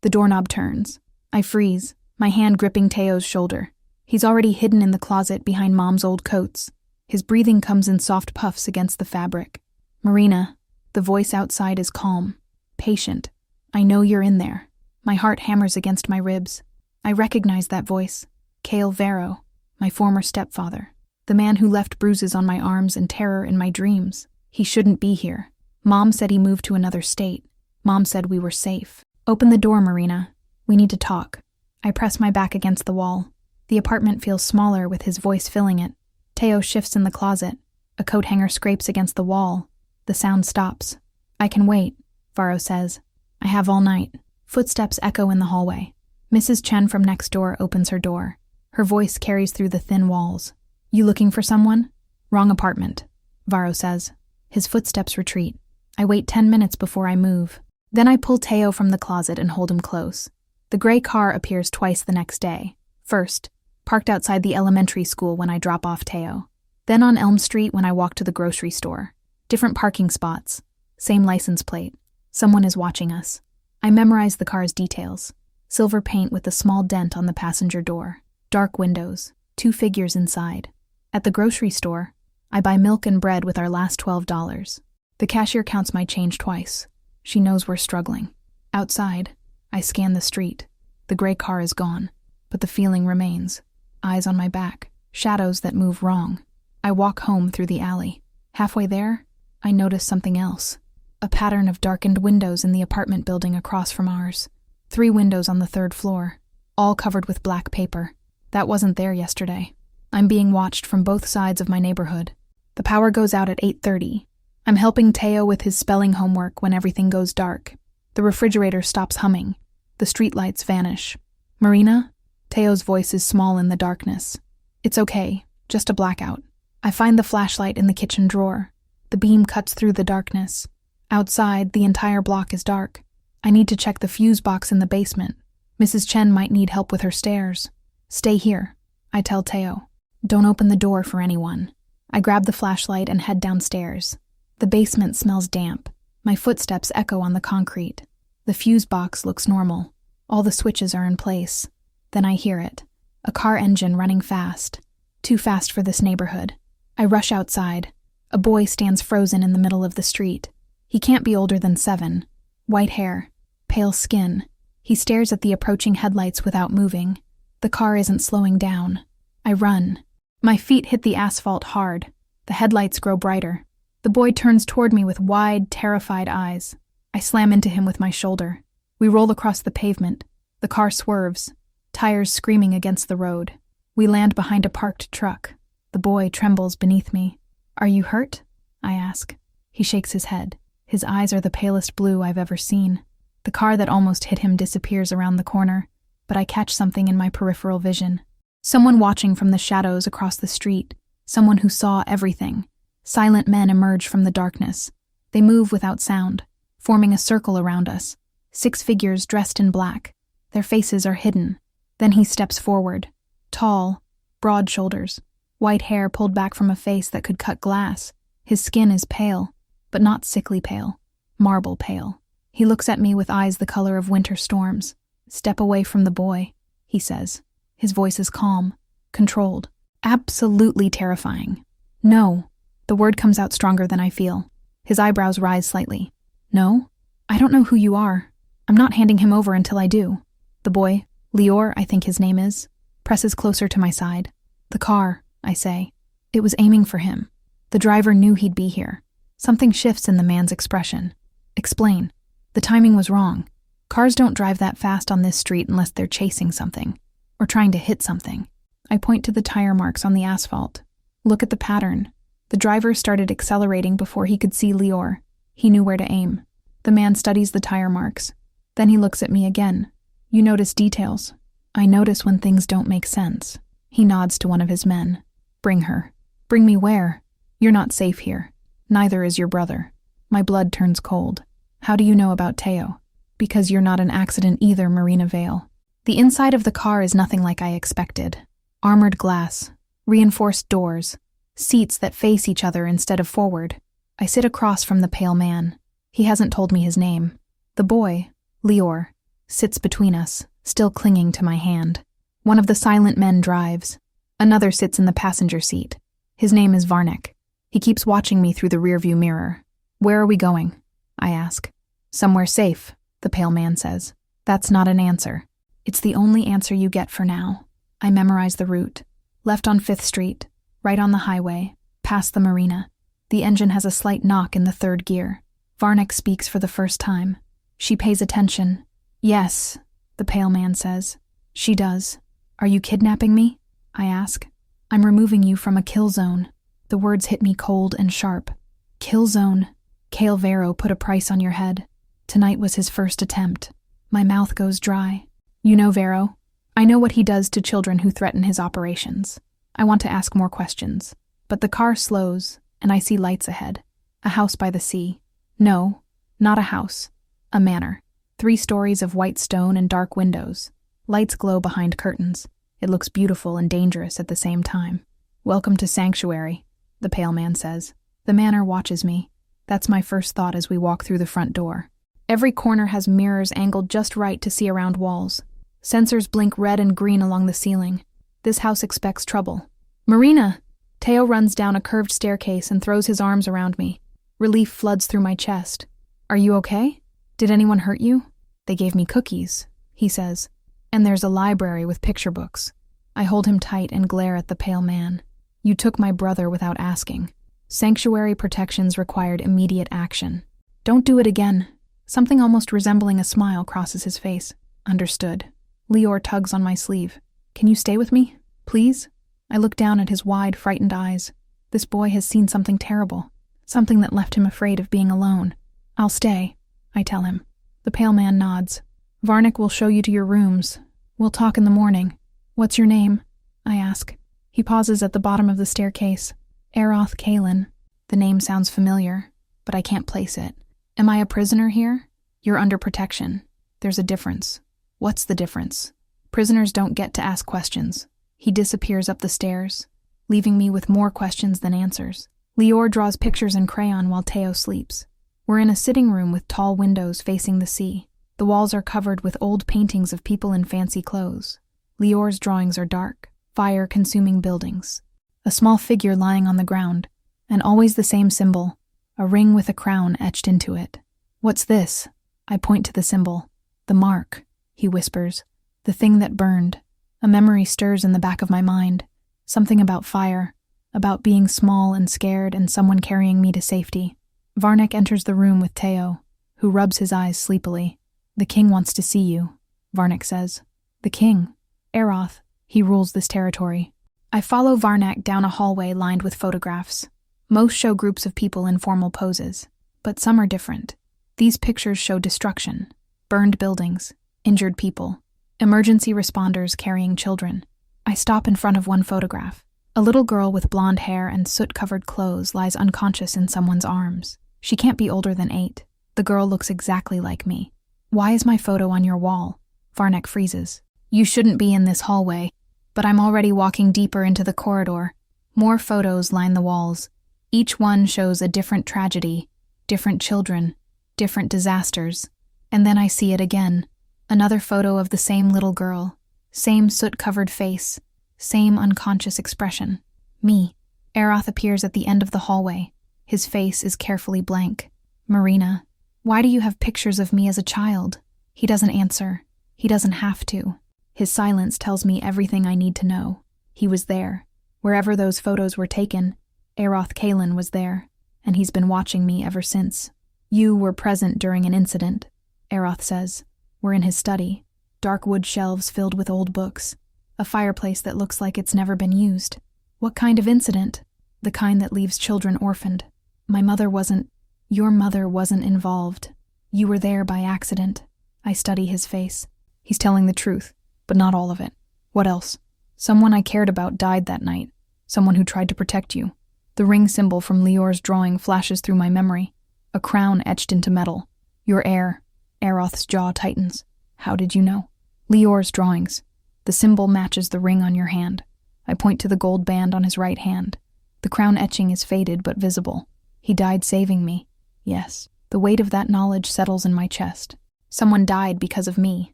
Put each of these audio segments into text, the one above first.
The doorknob turns. I freeze, my hand gripping Teo's shoulder. He's already hidden in the closet behind Mom's old coats. His breathing comes in soft puffs against the fabric. "Marina," the voice outside is calm, patient. "I know you're in there." My heart hammers against my ribs. I recognize that voice. Cale Vero, my former stepfather. The man who left bruises on my arms and terror in my dreams. He shouldn't be here. Mom said he moved to another state. Mom said we were safe. "Open the door, Marina. We need to talk." I press my back against the wall. The apartment feels smaller with his voice filling it. Teo shifts in the closet. A coat hanger scrapes against the wall. The sound stops. "I can wait," Varo says. "I have all night." Footsteps echo in the hallway. Mrs. Chen from next door opens her door. Her voice carries through the thin walls. "You looking for someone?" "Wrong apartment," Varo says. His footsteps retreat. I wait 10 minutes before I move. Then I pull Teo from the closet and hold him close. The gray car appears twice the next day. First, parked outside the elementary school when I drop off Teo. Then on Elm Street when I walk to the grocery store. Different parking spots. Same license plate. Someone is watching us. I memorize the car's details. Silver paint with a small dent on the passenger door. Dark windows. 2 figures inside. At the grocery store, I buy milk and bread with our last $12. The cashier counts my change twice. She knows we're struggling. Outside, I scan the street. The gray car is gone, but the feeling remains. Eyes on my back, shadows that move wrong. I walk home through the alley. Halfway there, I notice something else. A pattern of darkened windows in the apartment building across from ours. 3 windows on the 3rd floor, all covered with black paper. That wasn't there yesterday. I'm being watched from both sides of my neighborhood. The power goes out at 8:30. I'm helping Teo with his spelling homework when everything goes dark. The refrigerator stops humming. The streetlights vanish. "Marina?" Teo's voice is small in the darkness. "It's okay, just a blackout." I find the flashlight in the kitchen drawer. The beam cuts through the darkness. Outside, the entire block is dark. I need to check the fuse box in the basement. Mrs. Chen might need help with her stairs. "Stay here," I tell Teo. "Don't open the door for anyone." I grab the flashlight and head downstairs. The basement smells damp. My footsteps echo on the concrete. The fuse box looks normal. All the switches are in place. Then I hear it. A car engine running fast. Too fast for this neighborhood. I rush outside. A boy stands frozen in the middle of the street. He can't be older than 7. White hair. Pale skin. He stares at the approaching headlights without moving. The car isn't slowing down. I run. My feet hit the asphalt hard. The headlights grow brighter. The boy turns toward me with wide, terrified eyes. I slam into him with my shoulder. We roll across the pavement. The car swerves, tires screaming against the road. We land behind a parked truck. The boy trembles beneath me. "Are you hurt?" I ask. He shakes his head. His eyes are the palest blue I've ever seen. The car that almost hit him disappears around the corner, but I catch something in my peripheral vision. Someone watching from the shadows across the street. Someone who saw everything. Silent men emerge from the darkness. They move without sound, forming a circle around us. 6 figures dressed in black. Their faces are hidden. Then he steps forward. Tall, broad shoulders. White hair pulled back from a face that could cut glass. His skin is pale, but not sickly pale. Marble pale. He looks at me with eyes the color of winter storms. "Step away from the boy," he says. His voice is calm, controlled, absolutely terrifying. "No." The word comes out stronger than I feel. His eyebrows rise slightly. "No? I don't know who you are. I'm not handing him over until I do." The boy, Lior, I think his name is, presses closer to my side. "The car," I say. It was aiming for him. The driver knew he'd be here. Something shifts in the man's expression. "Explain." "The timing was wrong. Cars don't drive that fast on this street unless they're chasing something, or trying to hit something." I point to the tire marks on the asphalt. "Look at the pattern." The driver started accelerating before he could see Lior. He knew where to aim. The man studies the tire marks. Then he looks at me again. "You notice details." "I notice when things don't make sense." He nods to one of his men. "Bring her." "Bring me where?" "You're not safe here. Neither is your brother." My blood turns cold. "How do you know about Teo?" "Because you're not an accident either, Marina Vale." The inside of the car is nothing like I expected. Armored glass, reinforced doors, seats that face each other instead of forward. I sit across from the pale man. He hasn't told me his name. The boy, Lior, sits between us, still clinging to my hand. One of the silent men drives. Another sits in the passenger seat. His name is Varnik. He keeps watching me through the rearview mirror. Where are we going? I ask. Somewhere safe, the pale man says. That's not an answer. It's the only answer you get for now. I memorize the route. Left on 5th Street, right on the highway, past the marina. The engine has a slight knock in the 3rd gear. Varnik speaks for the first time. She pays attention. Yes, the pale man says. She does. Are you kidnapping me? I ask. I'm removing you from a kill zone. The words hit me cold and sharp. Kill zone. Cale Vero put a price on your head. Tonight was his first attempt. My mouth goes dry. You know Vero. I know what he does to children who threaten his operations. I want to ask more questions. But the car slows, and I see lights ahead. A house by the sea. No, not a house. A manor. 3 stories of white stone and dark windows. Lights glow behind curtains. It looks beautiful and dangerous at the same time. Welcome to Sanctuary, the pale man says. The manor watches me. That's my first thought as we walk through the front door. Every corner has mirrors angled just right to see around walls. Sensors blink red and green along the ceiling. This house expects trouble. Marina! Teo runs down a curved staircase and throws his arms around me. Relief floods through my chest. Are you okay? Did anyone hurt you? They gave me cookies, he says. And there's a library with picture books. I hold him tight and glare at the pale man. You took my brother without asking. Sanctuary protections required immediate action. Don't do it again. Something almost resembling a smile crosses his face. Understood. Lior tugs on my sleeve. Can you stay with me, please? I look down at his wide, frightened eyes. This boy has seen something terrible. Something that left him afraid of being alone. I'll stay, I tell him. The pale man nods. Varnik will show you to your rooms. We'll talk in the morning. What's your name? I ask. He pauses at the bottom of the staircase. Eroth Kalin. The name sounds familiar, but I can't place it. Am I a prisoner here? You're under protection. There's a difference. What's the difference? Prisoners don't get to ask questions. He disappears up the stairs, leaving me with more questions than answers. Lior draws pictures in crayon while Teo sleeps. We're in a sitting room with tall windows facing the sea. The walls are covered with old paintings of people in fancy clothes. Lior's drawings are dark, fire-consuming buildings. A small figure lying on the ground, and always the same symbol, a ring with a crown etched into it. What's this? I point to the symbol. The mark, he whispers. The thing that burned. A memory stirs in the back of my mind. Something about fire, about being small and scared and someone carrying me to safety. Varnik enters the room with Teo, who rubs his eyes sleepily. The king wants to see you, Varnik says. The king? Eroth. He rules this territory. I follow Varnik down a hallway lined with photographs. Most show groups of people in formal poses, but some are different. These pictures show destruction, burned buildings, injured people, emergency responders carrying children. I stop in front of one photograph. A little girl with blonde hair and soot-covered clothes lies unconscious in someone's arms. She can't be older than 8. The girl looks exactly like me. Why is my photo on your wall? Varnik freezes. You shouldn't be in this hallway. But I'm already walking deeper into the corridor. More photos line the walls. Each one shows a different tragedy, different children, different disasters. And then I see it again. Another photo of the same little girl. Same soot-covered face. Same unconscious expression. Me. Eroth appears at the end of the hallway. His face is carefully blank. Marina, why do you have pictures of me as a child? He doesn't answer. He doesn't have to. His silence tells me everything I need to know. He was there. Wherever those photos were taken, Eroth Kalin was there, and he's been watching me ever since. You were present during an incident, Eroth says. We're in his study. Dark wood shelves filled with old books. A fireplace that looks like it's never been used. What kind of incident? The kind that leaves children orphaned. Your mother wasn't involved. You were there by accident. I study his face. He's telling the truth, but not all of it. What else? Someone I cared about died that night. Someone who tried to protect you. The ring symbol from Lior's drawing flashes through my memory. A crown etched into metal. Your heir. Eroth's jaw tightens. How did you know? Lior's drawings. The symbol matches the ring on your hand. I point to the gold band on his right hand. The crown etching is faded but visible. He died saving me. Yes. The weight of that knowledge settles in my chest. Someone died because of me.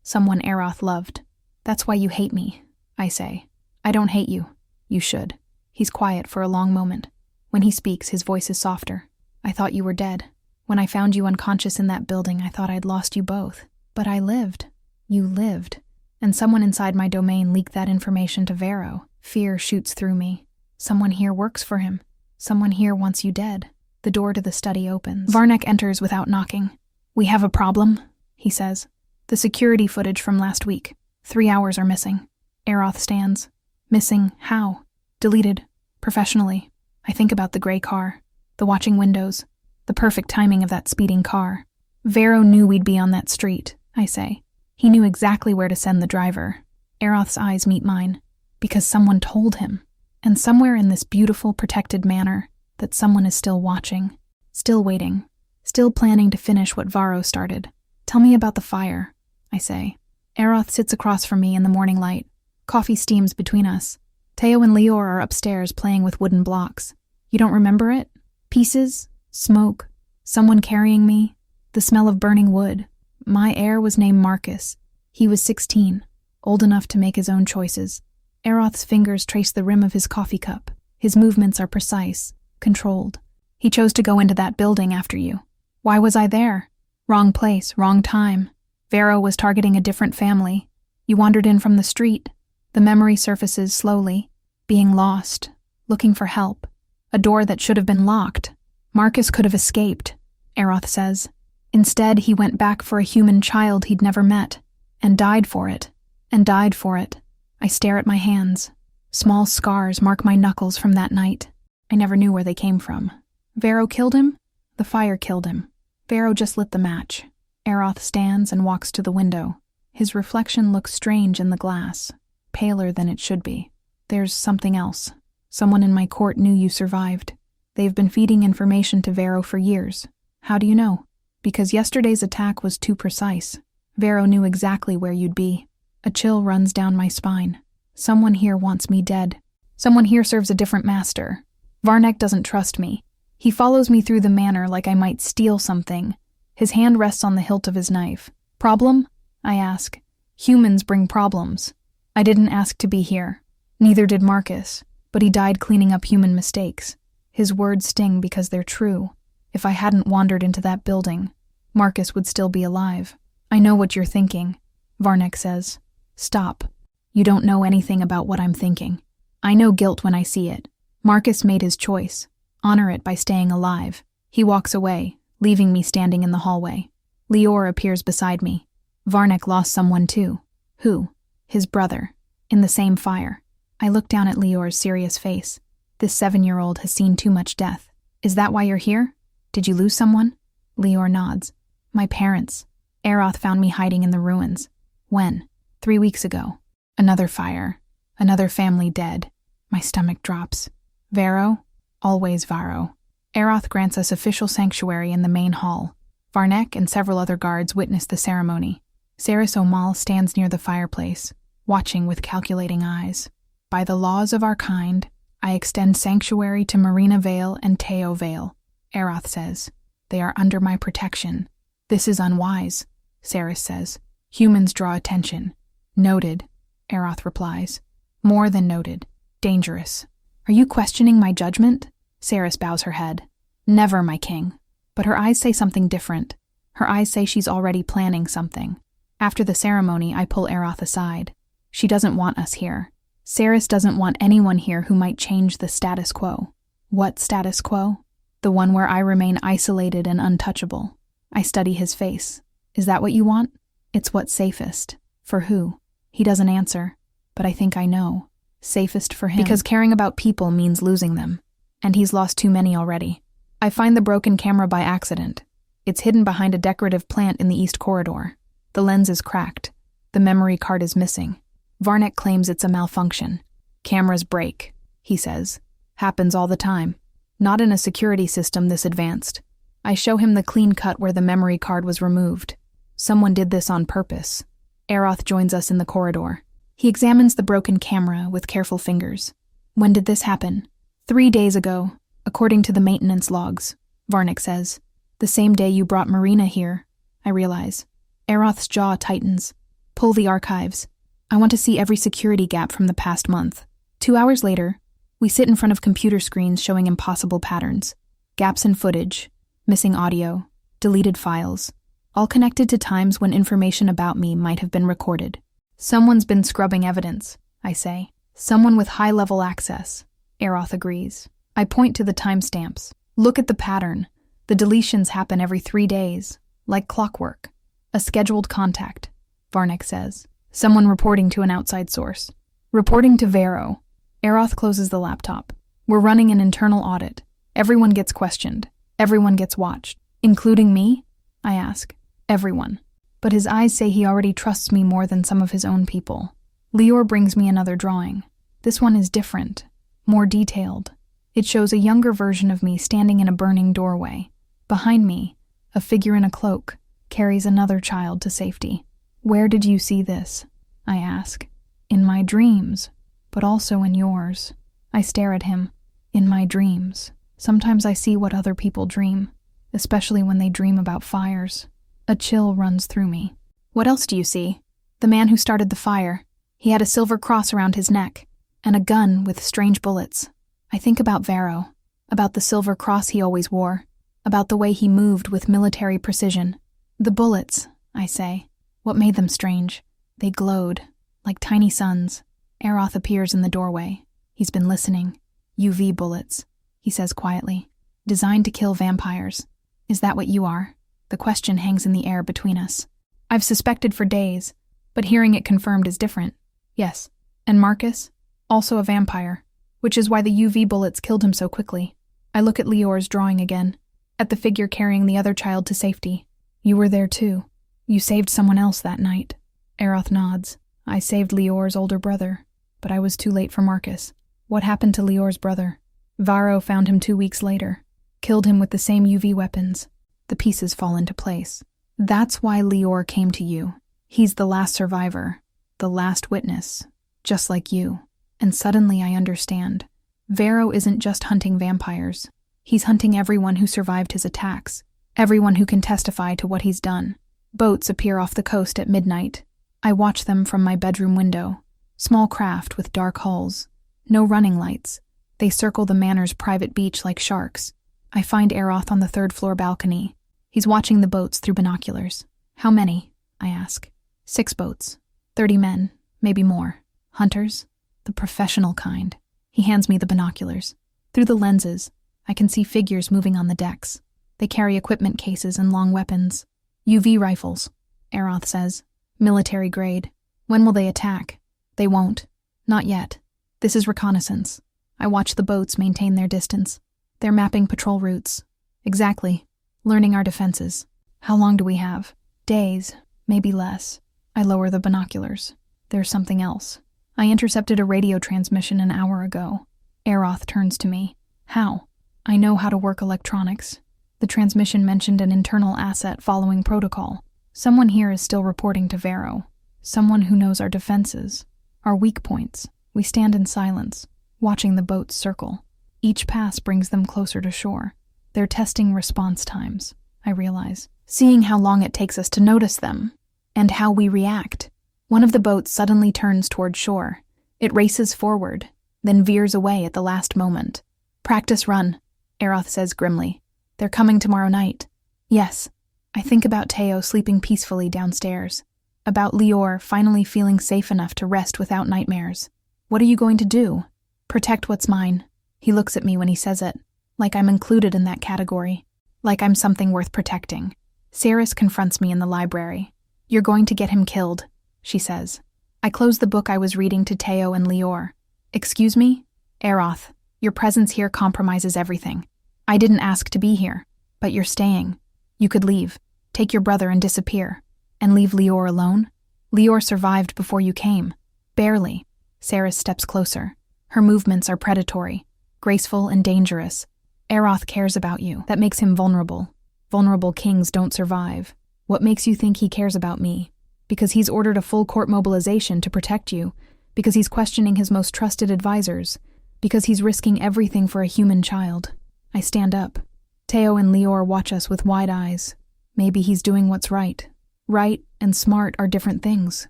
Someone Aroth loved. That's why you hate me, I say. I don't hate you. You should. He's quiet for a long moment. When he speaks, his voice is softer. I thought you were dead. When I found you unconscious in that building, I thought I'd lost you both. But I lived. You lived. And someone inside my domain leaked that information to Vero. Fear shoots through me. Someone here works for him. Someone here wants you dead. The door to the study opens. Varnek enters without knocking. We have a problem, he says. The security footage from last week. 3 hours are missing. Aroth stands. Missing how? Deleted. Professionally. I think about the gray car. The watching windows. The perfect timing of that speeding car. Vero knew we'd be on that street, I say. He knew exactly where to send the driver. Aroth's eyes meet mine. Because someone told him. And somewhere in this beautiful, protected manner, that someone is still watching. Still waiting. Still planning to finish what Varro started. Tell me about the fire, I say. Aroth sits across from me in the morning light. Coffee steams between us. Teo and Leor are upstairs playing with wooden blocks. You don't remember it? Pieces? Smoke? Someone carrying me? The smell of burning wood? My heir was named Marcus. He was 16, old enough to make his own choices. Aroth's fingers trace the rim of his coffee cup. His movements are precise, controlled. He chose to go into that building after you. Why was I there? Wrong place, wrong time. Vero was targeting a different family. You wandered in from the street. The memory surfaces slowly, being lost, looking for help. A door that should have been locked. Marcus could have escaped, Aroth says. Instead, he went back for a human child he'd never met, and died for it, and died for it. I stare at my hands. Small scars mark my knuckles from that night. I never knew where they came from. Vero killed him? The fire killed him. Vero just lit the match. Aroth stands and walks to the window. His reflection looks strange in the glass, paler than it should be. There's something else. Someone in my court knew you survived. They've been feeding information to Vero for years. How do you know? Because yesterday's attack was too precise. Vero knew exactly where you'd be. A chill runs down my spine. Someone here wants me dead. Someone here serves a different master. Varnek doesn't trust me. He follows me through the manor like I might steal something. His hand rests on the hilt of his knife. Problem? I ask. Humans bring problems. I didn't ask to be here. Neither did Marcus, but he died cleaning up human mistakes. His words sting because they're true. If I hadn't wandered into that building, Marcus would still be alive. I know what you're thinking, Varnek says. Stop. You don't know anything about what I'm thinking. I know guilt when I see it. Marcus made his choice. Honor it by staying alive. He walks away, leaving me standing in the hallway. Leor appears beside me. Varnek lost someone too. Who? His brother. In the same fire. I look down at Leor's serious face. This 7-year-old has seen too much death. Is that why you're here? Did you lose someone? Leor nods. My parents. Aroth found me hiding in the ruins. When? 3 weeks ago. Another fire. Another family dead. My stomach drops. Vero? Always Varo. Aroth grants us official sanctuary in the main hall. Varnek and several other guards witness the ceremony. Saris Omal stands near the fireplace, watching with calculating eyes. By the laws of our kind, I extend sanctuary to Marina Vale and Teo Vale, Aroth says. They are under my protection. This is unwise, Saris says. Humans draw attention. Noted, Aroth replies. More than noted. Dangerous. Are you questioning my judgment? Saris bows her head. Never, my king. But her eyes say something different. Her eyes say she's already planning something. After the ceremony, I pull Aroth aside. She doesn't want us here. Saris doesn't want anyone here who might change the status quo. What status quo? The one where I remain isolated and untouchable. I study his face. Is that what you want? It's what's safest. For who? He doesn't answer, but I think I know. Safest for him. Because caring about people means losing them. And he's lost too many already. I find the broken camera by accident. It's hidden behind a decorative plant in the east corridor. The lens is cracked. The memory card is missing. Varnek claims it's a malfunction. Cameras break, he says. Happens all the time. Not in a security system this advanced. I show him the clean cut where the memory card was removed. Someone did this on purpose. Aroth joins us in the corridor. He examines the broken camera with careful fingers. When did this happen? 3 days ago, according to the maintenance logs, Varnek says. The same day you brought Marina here, I realize. Aroth's jaw tightens. Pull the archives. I want to see every security gap from the past month. 2 hours later, we sit in front of computer screens showing impossible patterns. Gaps in footage, missing audio, deleted files, all connected to times when information about me might have been recorded. Someone's been scrubbing evidence, I say. Someone with high-level access. Aroth agrees. I point to the timestamps. Look at the pattern. The deletions happen every 3 days, like clockwork. A scheduled contact, Varnick says. Someone reporting to an outside source. Reporting to Vero. Aroth closes the laptop. We're running an internal audit. Everyone gets questioned. Everyone gets watched. Including me? I ask. Everyone. But his eyes say he already trusts me more than some of his own people. Lior brings me another drawing. This one is different, more detailed. It shows a younger version of me standing in a burning doorway. Behind me, a figure in a cloak carries another child to safety. Where did you see this? I ask. In my dreams, but also in yours. I stare at him. In my dreams. Sometimes I see what other people dream, especially when they dream about fires. A chill runs through me. What else do you see? The man who started the fire. He had a silver cross around his neck, and a gun with strange bullets. I think about Vero, about the silver cross he always wore, about the way he moved with military precision. The bullets, I say. What made them strange? They glowed, like tiny suns. Aroth appears in the doorway. He's been listening. UV bullets, he says quietly. Designed to kill vampires. Is that what you are? The question hangs in the air between us. I've suspected for days, but hearing it confirmed is different. Yes. And Marcus? Also a vampire, which is why the UV bullets killed him so quickly. I look at Lior's drawing again, at the figure carrying the other child to safety. You were there too. You saved someone else that night. Aroth nods. I saved Lior's older brother, but I was too late for Marcus. What happened to Lior's brother? Varo found him 2 weeks later, killed him with the same UV weapons. The pieces fall into place. That's why Lior came to you. He's the last survivor, the last witness, just like you. And suddenly I understand. Vero isn't just hunting vampires. He's hunting everyone who survived his attacks, everyone who can testify to what he's done. Boats appear off the coast at midnight. I watch them from my bedroom window. Small craft with dark hulls. No running lights. They circle the manor's private beach like sharks. I find Aroth on the 3rd-floor balcony. He's watching the boats through binoculars. How many? I ask. 6 boats. 30 men, maybe more. Hunters? The professional kind. He hands me the binoculars. Through the lenses, I can see figures moving on the decks. They carry equipment cases and long weapons. UV rifles, Aroth says. Military grade. When will they attack? They won't. Not yet. This is reconnaissance. I watch the boats maintain their distance. They're mapping patrol routes. Exactly. Learning our defenses. How long do we have? Days, maybe less. I lower the binoculars. There's something else. I intercepted a radio transmission an hour ago. Aroth turns to me. How? I know how to work electronics. The transmission mentioned an internal asset following protocol. Someone here is still reporting to Vero. Someone who knows our defenses, our weak points. We stand in silence, watching the boats circle. Each pass brings them closer to shore. They're testing response times, I realize, seeing how long it takes us to notice them, and how we react. One of the boats suddenly turns toward shore. It races forward, then veers away at the last moment. Practice run, Aroth says grimly. They're coming tomorrow night. Yes. I think about Teo sleeping peacefully downstairs. About Lior finally feeling safe enough to rest without nightmares. What are you going to do? Protect what's mine. He looks at me when he says it, like I'm included in that category, like I'm something worth protecting. Saris confronts me in the library. You're going to get him killed, she says. I close the book I was reading to Teo and Lior. Excuse me? Aroth, your presence here compromises everything. I didn't ask to be here, but you're staying. You could leave, take your brother and disappear, and leave Lior alone? Lior survived before you came. Barely. Saris steps closer. Her movements are predatory, graceful and dangerous. Aroth cares about you. That makes him vulnerable. Vulnerable kings don't survive. What makes you think he cares about me? Because he's ordered a full court mobilization to protect you, because he's questioning his most trusted advisors, because he's risking everything for a human child. I stand up. Teo and Lior watch us with wide eyes. Maybe he's doing what's right. Right and smart are different things.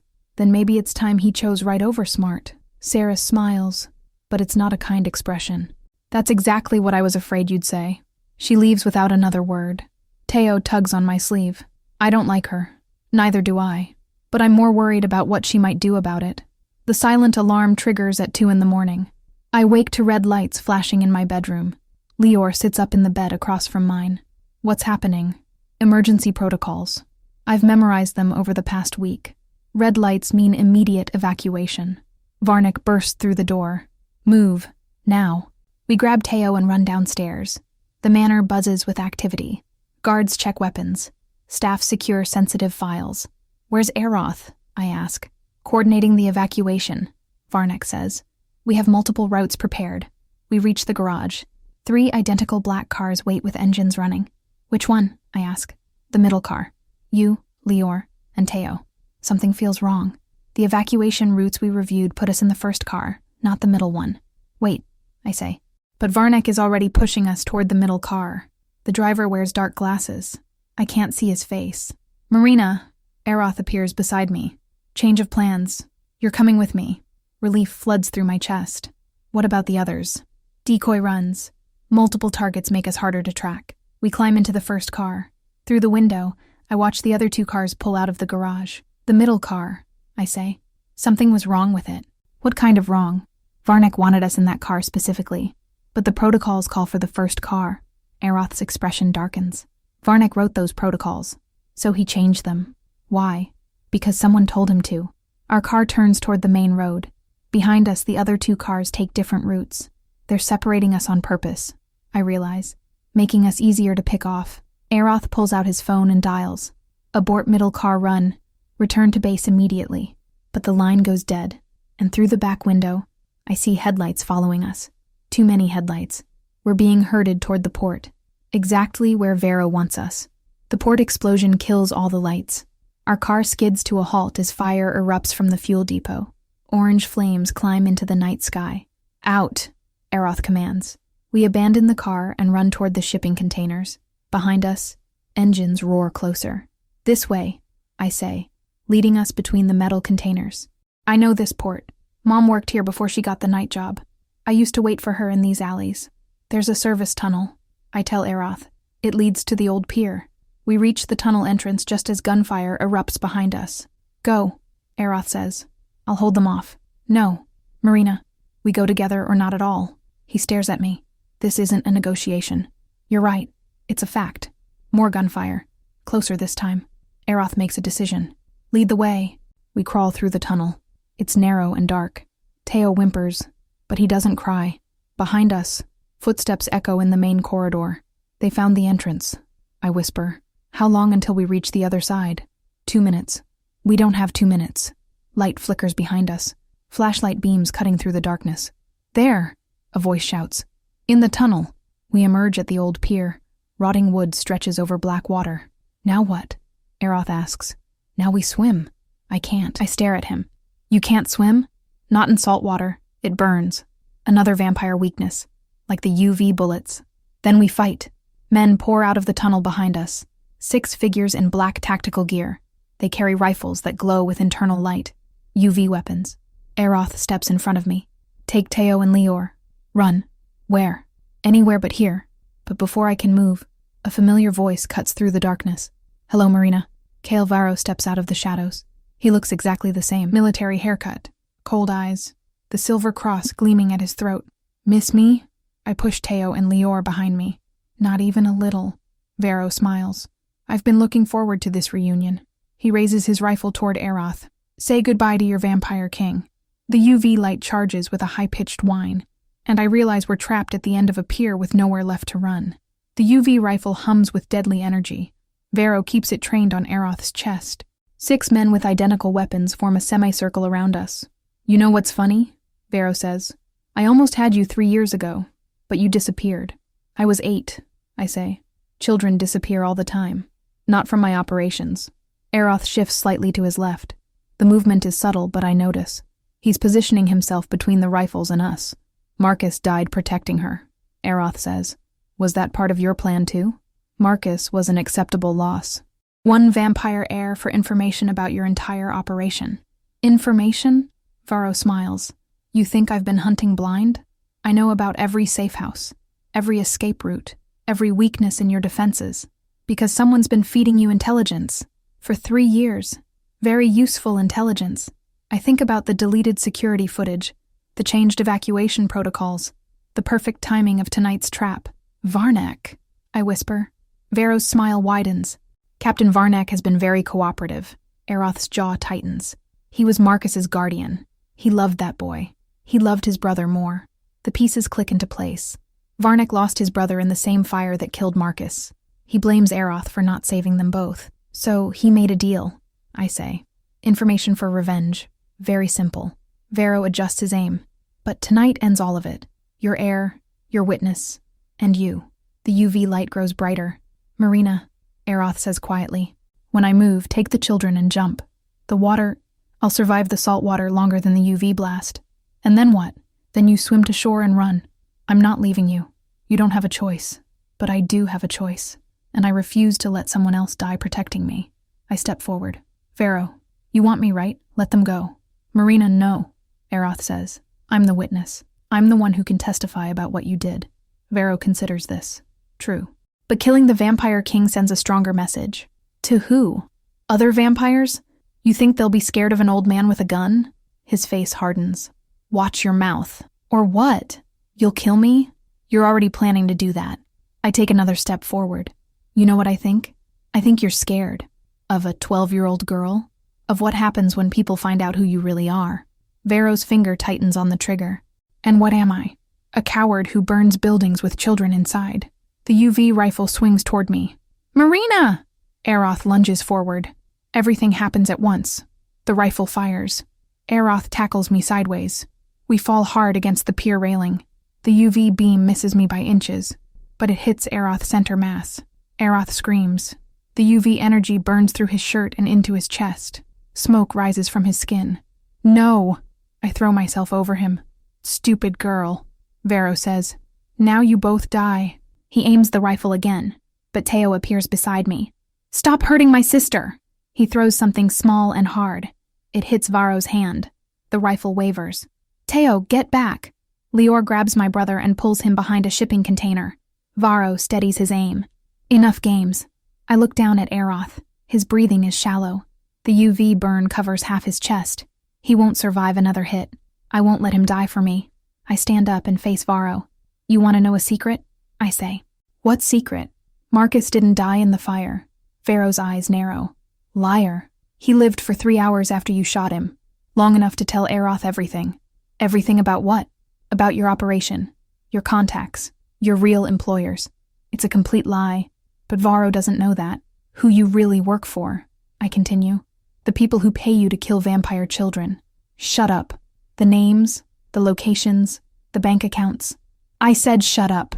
Then maybe it's time he chose right over smart. Sarah smiles, but it's not a kind expression. That's exactly what I was afraid you'd say. She leaves without another word. Teo tugs on my sleeve. I don't like her. Neither do I. But I'm more worried about what she might do about it. The silent alarm triggers at 2 a.m. I wake to red lights flashing in my bedroom. Lior sits up in the bed across from mine. What's happening? Emergency protocols. I've memorized them over the past week. Red lights mean immediate evacuation. Varnick bursts through the door. Move. Now. We grab Teo and run downstairs. The manor buzzes with activity. Guards check weapons. Staff secure sensitive files. Where's Eroth? I ask. Coordinating the evacuation, Varnick says. We have multiple routes prepared. We reach the garage. 3 identical black cars wait with engines running. Which one? I ask. The middle car. You, Lior, and Teo. Something feels wrong. The evacuation routes we reviewed put us in the first car, not the middle one. Wait, I say. But Varnick is already pushing us toward the middle car. The driver wears dark glasses. I can't see his face. Marina, Eroth appears beside me. Change of plans. You're coming with me. Relief floods through my chest. What about the others? Decoy runs. Multiple targets make us harder to track. We climb into the first car. Through the window, I watch the other 2 cars pull out of the garage. The middle car, I say. Something was wrong with it. What kind of wrong? Varnick wanted us in that car specifically. But the protocols call for the first car. Eroth's expression darkens. Varnick wrote those protocols. So he changed them. Why? Because someone told him to. Our car turns toward the main road. Behind us, the other 2 cars take different routes. They're separating us on purpose, I realize, making us easier to pick off. Eroth pulls out his phone and dials. Abort middle car run. Return to base immediately. But the line goes dead, and through the back window, I see headlights following us. Too many headlights. We're being herded toward the port, exactly where Vero wants us. The port explosion kills all the lights. Our car skids to a halt as fire erupts from the fuel depot. Orange flames climb into the night sky. Out, Eroth commands. We abandon the car and run toward the shipping containers. Behind us, engines roar closer. This way, I say, leading us between the metal containers. I know this port. Mom worked here before she got the night job. I used to wait for her in these alleys. There's a service tunnel, I tell Eroth. It leads to the old pier. We reach the tunnel entrance just as gunfire erupts behind us. Go, Eroth says. I'll hold them off. No, Marina. We go together or not at all. He stares at me. This isn't a negotiation. You're right. It's a fact. More gunfire. Closer this time. Eroth makes a decision. Lead the way. We crawl through the tunnel. It's narrow and dark. Teo whimpers, but he doesn't cry. Behind us, footsteps echo in the main corridor. They found the entrance. I whisper. How long until we reach the other side? 2 minutes. We don't have 2 minutes. Light flickers behind us. Flashlight beams cutting through the darkness. There, a voice shouts. In the tunnel. We emerge at the old pier. Rotting wood stretches over black water. Now what? Eroth asks. Now we swim. I can't. I stare at him. You can't swim? Not in salt water. It burns. Another vampire weakness. Like the UV bullets. Then we fight. Men pour out of the tunnel behind us. 6 figures in black tactical gear. They carry rifles that glow with internal light. UV weapons. Eroth steps in front of me. Take Teo and Lior. Run. Where? Anywhere but here. But before I can move, a familiar voice cuts through the darkness. Hello, Marina. Kale Varro steps out of the shadows. He looks exactly the same. Military haircut. Cold eyes. The silver cross gleaming at his throat. Miss me? I push Teo and Lior behind me. Not even a little. Varro smiles. I've been looking forward to this reunion. He raises his rifle toward Eroth. Say goodbye to your vampire king. The UV light charges with a high-pitched whine, and I realize we're trapped at the end of a pier with nowhere left to run. The UV rifle hums with deadly energy. Varro keeps it trained on Eroth's chest. 6 men with identical weapons form a semicircle around us. You know what's funny? Varro says. I almost had you 3 years ago, but you disappeared. I was 8, I say. Children disappear all the time. Not from my operations. Eroth shifts slightly to his left. The movement is subtle, but I notice. He's positioning himself between the rifles and us. Marcus died protecting her, Eroth says. Was that part of your plan too? Marcus was an acceptable loss. 1 vampire heir for information about your entire operation. Information? Varro smiles. You think I've been hunting blind? I know about every safe house, every escape route, every weakness in your defenses, because someone's been feeding you intelligence. For 3 years. Very useful intelligence. I think about the deleted security footage, the changed evacuation protocols, the perfect timing of tonight's trap. Varnak, I whisper. Varro's smile widens. Captain Varnak has been very cooperative. Aeroth's jaw tightens. He was Marcus's guardian. He loved that boy. He loved his brother more. The pieces click into place. Varnak lost his brother in the same fire that killed Marcus. He blames Aeroth for not saving them both. So he made a deal, I say. Information for revenge. Very simple. Varro adjusts his aim. But tonight ends all of it. Your heir, your witness, and you. The UV light grows brighter. Marina, Aeroth says quietly. When I move, take the children and jump. The water, I'll survive the salt water longer than the UV blast. And then what? Then you swim to shore and run. I'm not leaving you. You don't have a choice. But I do have a choice. And I refuse to let someone else die protecting me. I step forward. Varro, you want me, right? Let them go. Marina, no, Aeroth says. I'm the witness. I'm the one who can testify about what you did. Varro considers this. True. But killing the vampire king sends a stronger message. To who? Other vampires? You think they'll be scared of an old man with a gun? His face hardens. Watch your mouth. Or what? You'll kill me? You're already planning to do that. I take another step forward. You know what I think? I think you're scared. Of a 12-year-old girl? Of what happens when people find out who you really are? Varro's finger tightens on the trigger. And what am I? A coward who burns buildings with children inside. The UV rifle swings toward me. Marina! Aeroth lunges forward. Everything happens at once. The rifle fires. Aeroth tackles me sideways. We fall hard against the pier railing. The UV beam misses me by inches, but it hits Aeroth's center mass. Aeroth screams. The UV energy burns through his shirt and into his chest. Smoke rises from his skin. No! I throw myself over him. Stupid girl, Varro says. Now you both die. He aims the rifle again, but Teo appears beside me. Stop hurting my sister! He throws something small and hard. It hits Varro's hand. The rifle wavers. Teo, get back! Lior grabs my brother and pulls him behind a shipping container. Varro steadies his aim. Enough games. I look down at Aeroth. His breathing is shallow. The UV burn covers half his chest. He won't survive another hit. I won't let him die for me. I stand up and face Varro. You want to know a secret? I say. What secret? Marcus didn't die in the fire. Varro's eyes narrow. Liar. He lived for 3 hours after you shot him. Long enough to tell Aeroth everything. Everything about what? About your operation. Your contacts. Your real employers. It's a complete lie. But Varro doesn't know that. Who you really work for, I continue. The people who pay you to kill vampire children. Shut up. The names, the locations, the bank accounts. I said shut up.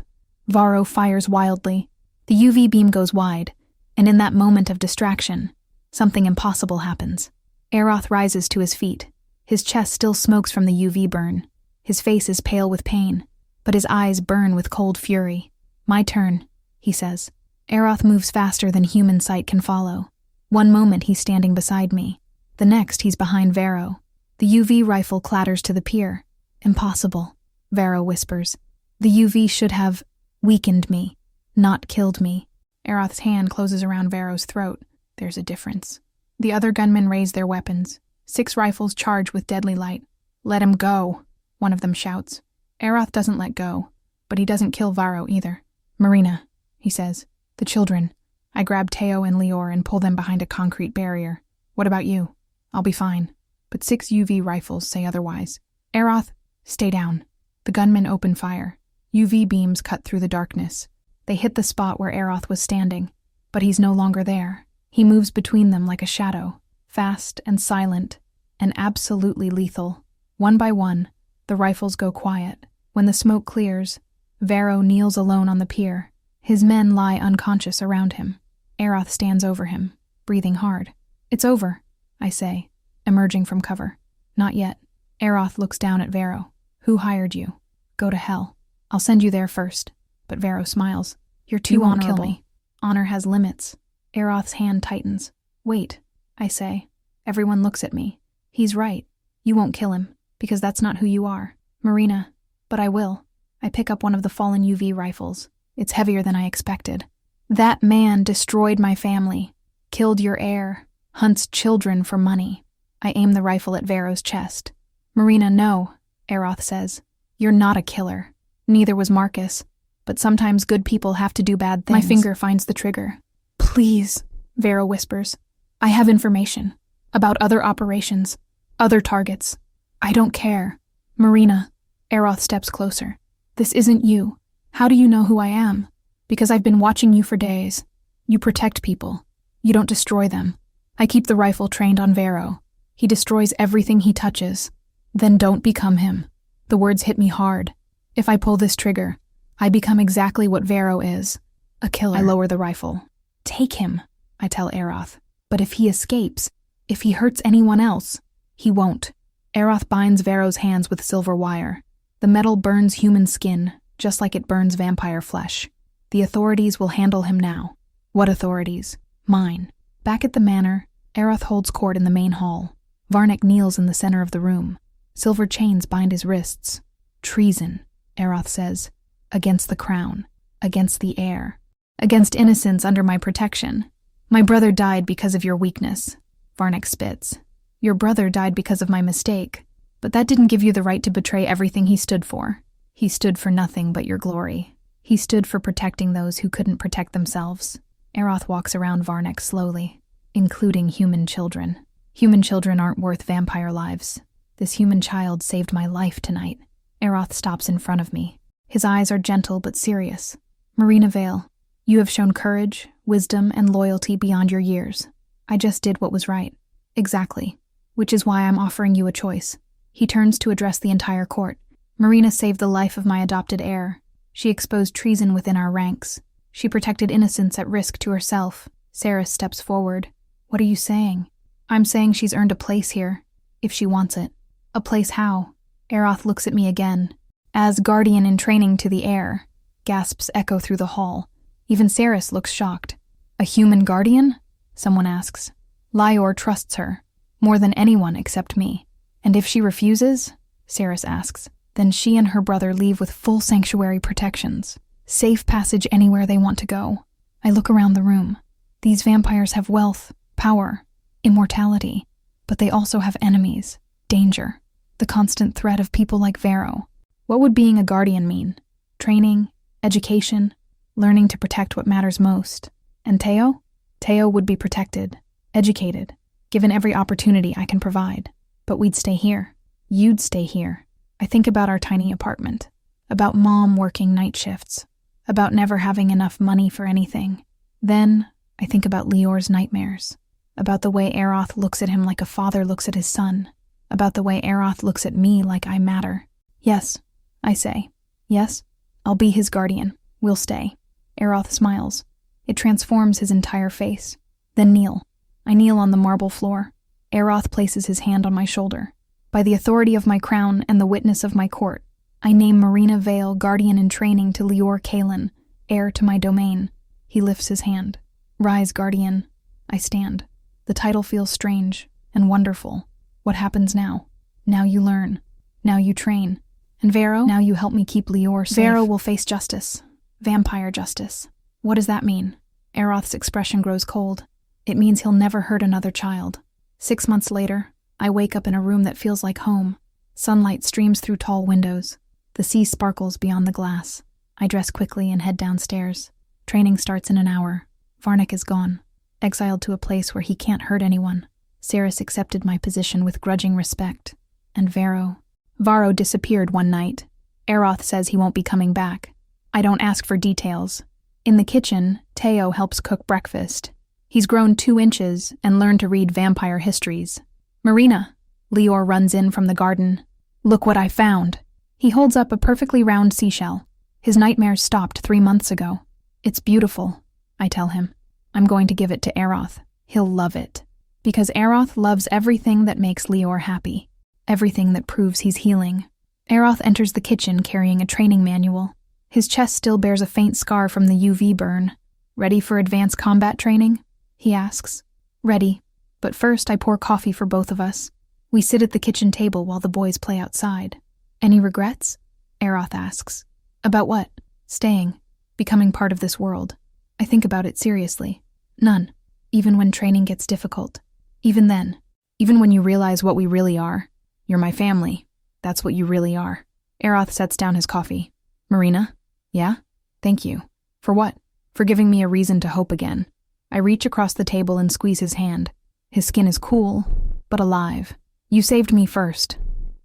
Varro fires wildly. The UV beam goes wide, and in that moment of distraction, something impossible happens. Aeroth rises to his feet. His chest still smokes from the UV burn. His face is pale with pain, but his eyes burn with cold fury. My turn, he says. Aeroth moves faster than human sight can follow. One moment he's standing beside me. The next he's behind Varro. The UV rifle clatters to the pier. Impossible, Varro whispers. The UV should have weakened me, not killed me. Aeroth's hand closes around Varro's throat. There's a difference. The other gunmen raise their weapons. 6 rifles charge with deadly light. Let him go, one of them shouts. Aeroth doesn't let go, but he doesn't kill Varro either. Marina, he says. The children. I grab Teo and Lior and pull them behind a concrete barrier. What about you? I'll be fine. But 6 UV rifles say otherwise. Aeroth, stay down. The gunmen open fire. UV beams cut through the darkness. They hit the spot where Aeroth was standing, but he's no longer there. He moves between them like a shadow, fast and silent, and absolutely lethal. One by one, the rifles go quiet. When the smoke clears, Varro kneels alone on the pier. His men lie unconscious around him. Aeroth stands over him, breathing hard. It's over, I say, emerging from cover. Not yet. Aeroth looks down at Varro. Who hired you? Go to hell. I'll send you there first. But Varro smiles. You're too honorable. Kill me. Honor has limits. Aeroth's hand tightens. Wait, I say. Everyone looks at me. He's right. You won't kill him, because that's not who you are. Marina, but I will. I pick up one of the fallen UV rifles. It's heavier than I expected. That man destroyed my family, killed your heir, hunts children for money. I aim the rifle at Vero's chest. Marina, no, Aeroth says. You're not a killer. Neither was Marcus. But sometimes good people have to do bad things. My finger finds the trigger. Please, Vero whispers. I have information. About other operations. Other targets. I don't care. Marina. Aeroth steps closer. This isn't you. How do you know who I am? Because I've been watching you for days. You protect people. You don't destroy them. I keep the rifle trained on Vero. He destroys everything he touches. Then don't become him. The words hit me hard. If I pull this trigger, I become exactly what Vero is. A killer. I lower the rifle. Take him, I tell Aeroth. But if he escapes, if he hurts anyone else, he won't. Aeroth binds Vero's hands with silver wire. The metal burns human skin, just like it burns vampire flesh. The authorities will handle him now. What authorities? Mine. Back at the manor, Aeroth holds court in the main hall. Varnick kneels in the center of the room. Silver chains bind his wrists. Treason, Aeroth says. Against the crown. Against the heir. Against innocence under my protection. My brother died because of your weakness. Varnick spits. Your brother died because of my mistake. But that didn't give you the right to betray everything he stood for. He stood for nothing but your glory. He stood for protecting those who couldn't protect themselves. Aeroth walks around Varnick slowly, including human children. Human children aren't worth vampire lives. This human child saved my life tonight. Aeroth stops in front of me. His eyes are gentle but serious. Marina Vale, you have shown courage, wisdom, and loyalty beyond your years. I just did what was right. Exactly. Which is why I'm offering you a choice. He turns to address the entire court. Marina saved the life of my adopted heir. She exposed treason within our ranks. She protected innocence at risk to herself. Saris steps forward. What are you saying? I'm saying she's earned a place here, if she wants it. A place how? Aeroth looks at me again. As guardian in training to the heir. Gasps echo through the hall. Even Saris looks shocked. A human guardian? Someone asks. Lior trusts her, more than anyone except me. And if she refuses, Saris asks, then she and her brother leave with full sanctuary protections. Safe passage anywhere they want to go. I look around the room. These vampires have wealth, power, immortality, but they also have enemies, danger, the constant threat of people like Vero. What would being a guardian mean? Training, education, learning to protect what matters most. And Teo? Teo would be protected, educated, given every opportunity I can provide. But we'd stay here. You'd stay here. I think about our tiny apartment, about Mom working night shifts, about never having enough money for anything. Then I think about Lior's nightmares, about the way Aeroth looks at him like a father looks at his son, about the way Aeroth looks at me like I matter. Yes, I say. Yes, I'll be his guardian. We'll stay. Aeroth smiles. It transforms his entire face. Then kneel. I kneel on the marble floor. Aeroth places his hand on my shoulder. By the authority of my crown and the witness of my court, I name Marina Vale guardian in training to Lior Kalin, heir to my domain. He lifts his hand. Rise, guardian. I stand. The title feels strange and wonderful. What happens now? Now you learn. Now you train. And Vero? Now you help me keep Lior safe. Vero will face justice. Vampire justice. What does that mean? Aeroth's expression grows cold. It means he'll never hurt another child. 6 months later, I wake up in a room that feels like home. Sunlight streams through tall windows. The sea sparkles beyond the glass. I dress quickly and head downstairs. Training starts in an hour. Varnick is gone, exiled to a place where he can't hurt anyone. Saris accepted my position with grudging respect. And Varo disappeared one night. Aeroth says he won't be coming back. I don't ask for details. In the kitchen, Teo helps cook breakfast. He's grown 2 inches and learned to read vampire histories. Marina, Lior runs in from the garden. Look what I found. He holds up a perfectly round seashell. His nightmares stopped 3 months ago. It's beautiful, I tell him. I'm going to give it to Aeroth. He'll love it. Because Aeroth loves everything that makes Lior happy. Everything that proves he's healing. Aeroth enters the kitchen carrying a training manual. His chest still bears a faint scar from the UV burn. Ready for advanced combat training? He asks. Ready. But first I pour coffee for both of us. We sit at the kitchen table while the boys play outside. Any regrets? Aroth asks. About what? Staying. Becoming part of this world. I think about it seriously. None. Even when training gets difficult. Even then. Even when you realize what we really are. You're my family. That's what you really are. Aroth sets down his coffee. Marina? Yeah? Thank you. For what? For giving me a reason to hope again. I reach across the table and squeeze his hand. His skin is cool, but alive. You saved me first,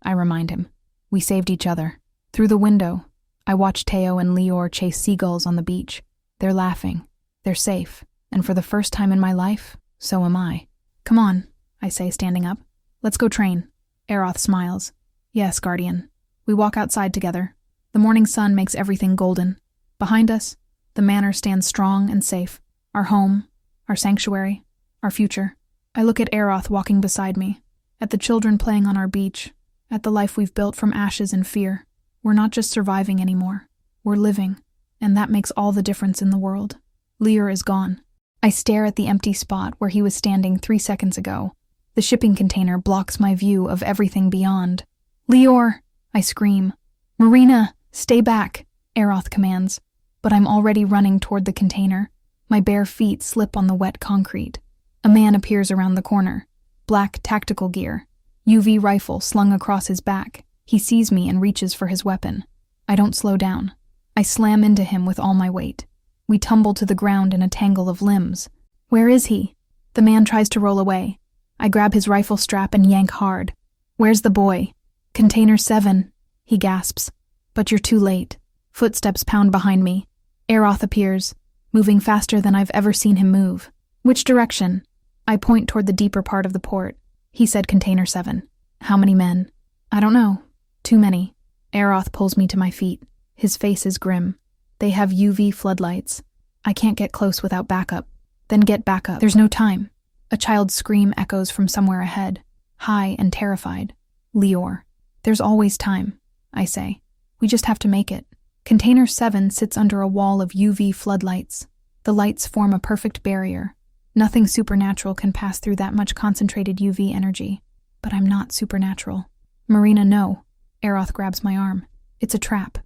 I remind him. We saved each other. Through the window, I watch Teo and Lior chase seagulls on the beach. They're laughing. They're safe. And for the first time in my life, so am I. Come on, I say, standing up. Let's go train. Aroth smiles. Yes, Guardian. We walk outside together. The morning sun makes everything golden. Behind us, the manor stands strong and safe. Our home, our sanctuary, our future. I look at Aroth walking beside me, at the children playing on our beach, at the life we've built from ashes and fear. We're not just surviving anymore. We're living, and that makes all the difference in the world. Lior is gone. I stare at the empty spot where he was standing 3 seconds ago. The shipping container blocks my view of everything beyond. Lior! I scream. Marina, stay back, Aroth commands. But I'm already running toward the container. My bare feet slip on the wet concrete. A man appears around the corner. Black tactical gear. UV rifle slung across his back. He sees me and reaches for his weapon. I don't slow down. I slam into him with all my weight. We tumble to the ground in a tangle of limbs. Where is he? The man tries to roll away. I grab his rifle strap and yank hard. Where's the boy? Container 7, he gasps. But you're too late. Footsteps pound behind me. Aroth appears, moving faster than I've ever seen him move. Which direction? I point toward the deeper part of the port. He said Container 7. How many men? I don't know. Too many. Aroth pulls me to my feet. His face is grim. They have UV floodlights. I can't get close without backup. Then get backup. There's no time. A child's scream echoes from somewhere ahead, high and terrified. Lior. There's always time, I say. We just have to make it. Container 7 sits under a wall of UV floodlights. The lights form a perfect barrier. Nothing supernatural can pass through that much concentrated UV energy. But I'm not supernatural. Marina, no. Aroth grabs my arm. It's a trap.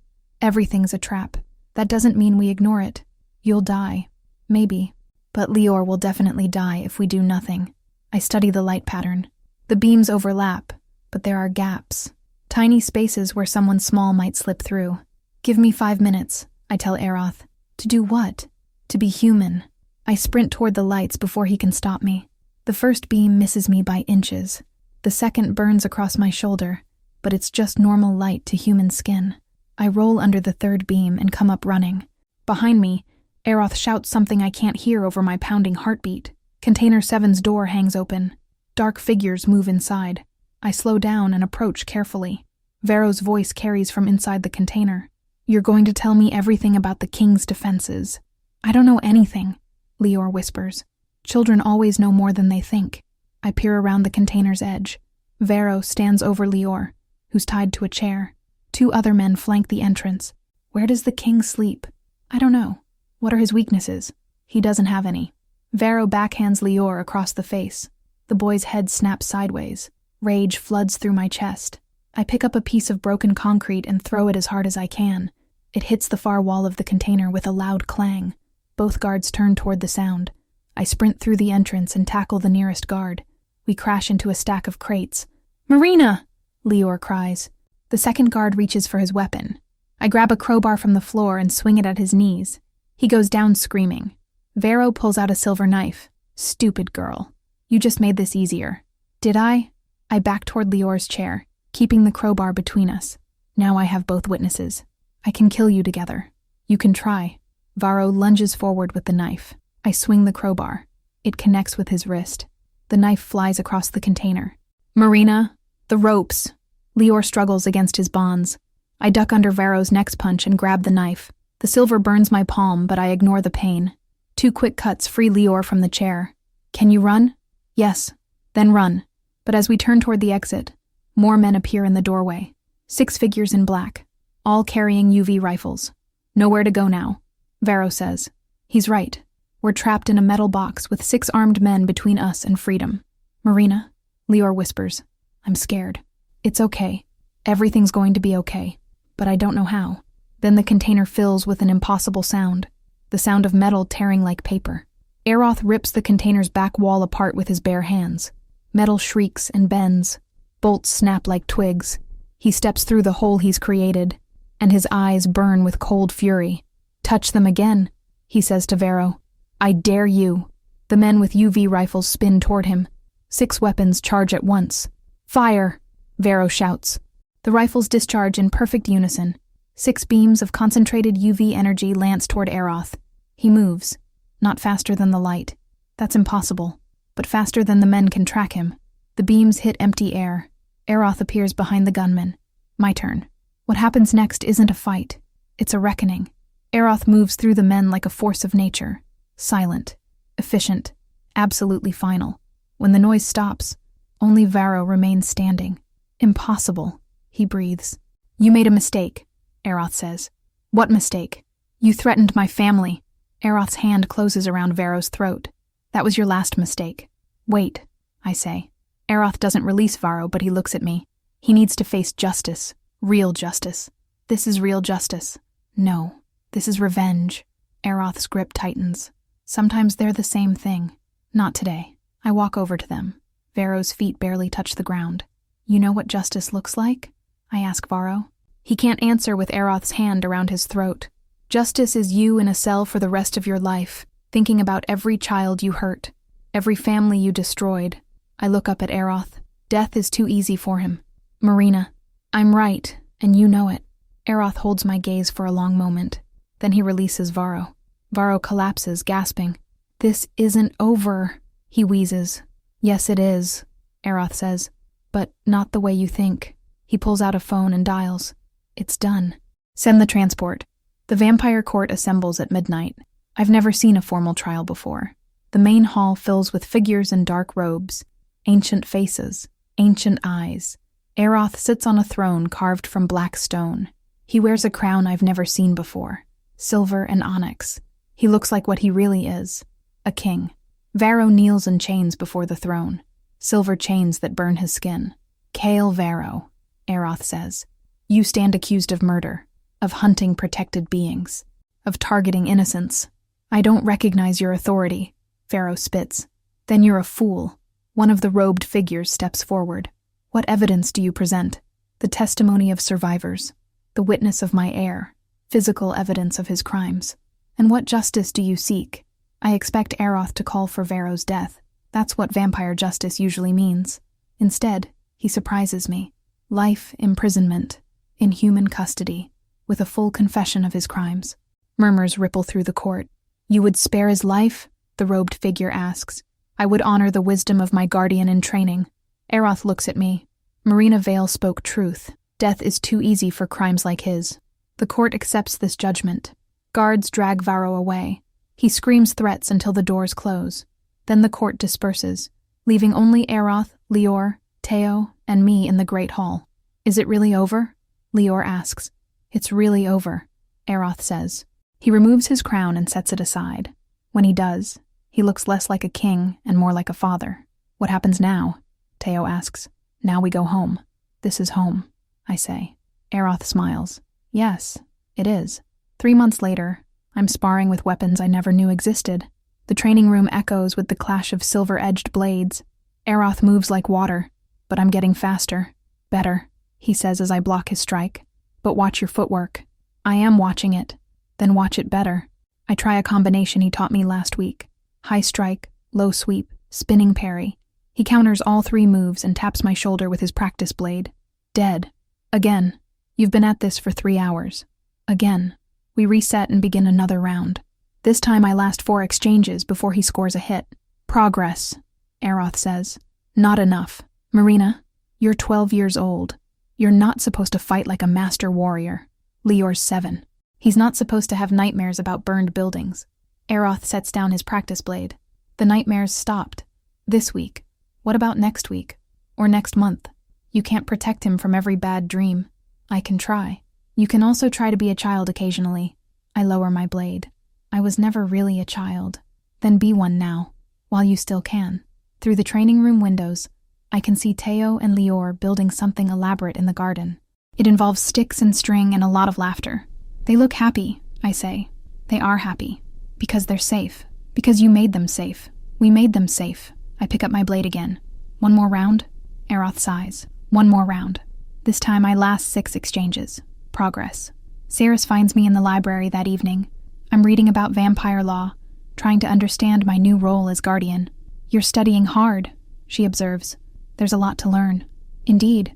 Everything's a trap. That doesn't mean we ignore it. You'll die. Maybe. But Lior will definitely die if we do nothing. I study the light pattern. The beams overlap, but there are gaps. Tiny spaces where someone small might slip through. Give me 5 minutes, I tell Aroth. To do what? To be human. I sprint toward the lights before he can stop me. The first beam misses me by inches. The second burns across my shoulder, but it's just normal light to human skin. I roll under the third beam and come up running. Behind me, Aroth shouts something I can't hear over my pounding heartbeat. Container 7's door hangs open. Dark figures move inside. I slow down and approach carefully. Vero's voice carries from inside the container. You're going to tell me everything about the king's defenses. I don't know anything, Lior whispers. Children always know more than they think. I peer around the container's edge. Vero stands over Lior, who's tied to a chair. 2 other men flank the entrance. Where does the king sleep? I don't know. What are his weaknesses? He doesn't have any. Vero backhands Lior across the face. The boy's head snaps sideways. Rage floods through my chest. I pick up a piece of broken concrete and throw it as hard as I can. It hits the far wall of the container with a loud clang. Both guards turn toward the sound. I sprint through the entrance and tackle the nearest guard. We crash into a stack of crates. Marina! Lior cries. The second guard reaches for his weapon. I grab a crowbar from the floor and swing it at his knees. He goes down screaming. Vero pulls out a silver knife. Stupid girl. You just made this easier. Did I? I back toward Lior's chair, keeping the crowbar between us. Now I have both witnesses. I can kill you together. You can try. Varo lunges forward with the knife. I swing the crowbar. It connects with his wrist. The knife flies across the container. Marina, the ropes. Lior struggles against his bonds. I duck under Varo's next punch and grab the knife. The silver burns my palm, but I ignore the pain. 2 quick cuts free Lior from the chair. Can you run? Yes. Then run. But as we turn toward the exit, more men appear in the doorway. 6 figures in black, all carrying UV rifles. Nowhere to go now, Varo says. He's right. We're trapped in a metal box with 6 armed men between us and freedom. Marina, Lior whispers. I'm scared. It's okay. Everything's going to be okay. But I don't know how. Then the container fills with an impossible sound. The sound of metal tearing like paper. Aeroth rips the container's back wall apart with his bare hands. Metal shrieks and bends. Bolts snap like twigs. He steps through the hole he's created, and his eyes burn with cold fury. Touch them again, he says to Vero. I dare you. The men with UV rifles spin toward him. 6 weapons charge at once. Fire, Vero shouts. The rifles discharge in perfect unison. 6 beams of concentrated UV energy lance toward Aeroth. He moves, not faster than the light. That's impossible, but faster than the men can track him. The beams hit empty air. Aeroth appears behind the gunman. My turn. What happens next isn't a fight. It's a reckoning. Aeroth moves through the men like a force of nature. Silent, efficient, absolutely final. When the noise stops, only Vero remains standing. Impossible, he breathes. You made a mistake, Aeroth says. What mistake? You threatened my family. Aeroth's hand closes around Vero's throat. That was your last mistake. Wait, I say. Aeroth doesn't release Vero, but he looks at me. He needs to face justice. Real justice. This is real justice. No, this is revenge. Aeroth's grip tightens. Sometimes they're the same thing. Not today. I walk over to them. Vero's feet barely touch the ground. You know what justice looks like? I ask Vero. He can't answer with Aeroth's hand around his throat. Justice is you in a cell for the rest of your life, thinking about every child you hurt, every family you destroyed. I look up at Aeroth. Death is too easy for him. Marina, I'm right, and you know it. Aeroth holds my gaze for a long moment. Then he releases Vero. Vero collapses, gasping. This isn't over, he wheezes. Yes, it is, Aeroth says, but not the way you think. He pulls out a phone and dials. It's done. Send the transport. The vampire court assembles at midnight. I've never seen a formal trial before. The main hall fills with figures in dark robes, ancient faces, ancient eyes. Aeroth sits on a throne carved from black stone. He wears a crown I've never seen before, silver and onyx. He looks like what he really is, a king. Vero kneels in chains before the throne, silver chains that burn his skin. Kael Vero, Aeroth says. You stand accused of murder, of hunting protected beings, of targeting innocents. I don't recognize your authority, Vero spits. Then you're a fool. One of the robed figures steps forward. What evidence do you present? The testimony of survivors, the witness of my heir, physical evidence of his crimes. And what justice do you seek? I expect Aeroth to call for Vero's death. That's what vampire justice usually means. Instead, he surprises me. Life imprisonment, in human custody, with a full confession of his crimes. Murmurs ripple through the court. You would spare his life? The robed figure asks. I would honor the wisdom of my guardian in training. Aeroth looks at me. Marina Vale spoke truth. Death is too easy for crimes like his. The court accepts this judgment. Guards drag Vero away. He screams threats until the doors close. Then the court disperses, leaving only Aeroth, Lior, Teo, and me in the great hall. Is it really over? Lior asks. It's really over, Aeroth says. He removes his crown and sets it aside. When he does, he looks less like a king and more like a father. What happens now? Teo asks. Now we go home. This is home, I say. Aeroth smiles. Yes, it is. 3 months later, I'm sparring with weapons I never knew existed. The training room echoes with the clash of silver-edged blades. Aeroth moves like water, but I'm getting faster. Better, he says as I block his strike. But watch your footwork. I am watching it. Then watch it better. I try a combination he taught me last week. High strike, low sweep, spinning parry. He counters all 3 moves and taps my shoulder with his practice blade. Dead. Again. You've been at this for 3 hours. Again. We reset and begin another round. This time I last 4 exchanges before he scores a hit. Progress, Aeroth says. Not enough. Marina, you're 12 years old. You're not supposed to fight like a master warrior. Lior's 7. He's not supposed to have nightmares about burned buildings. Aeroth sets down his practice blade. The nightmares stopped. This week. What about next week? Or next month? You can't protect him from every bad dream. I can try. You can also try to be a child occasionally. I lower my blade. I was never really a child. Then be one now, while you still can. Through the training room windows, I can see Teo and Lior building something elaborate in the garden. It involves sticks and string and a lot of laughter. They look happy, I say. They are happy. Because they're safe. Because you made them safe. We made them safe. I pick up my blade again. One more round? Aeroth sighs. One more round. This time I last 6 exchanges. Progress. Saris finds me in the library that evening. I'm reading about vampire law, trying to understand my new role as guardian. You're studying hard, she observes. There's a lot to learn. Indeed.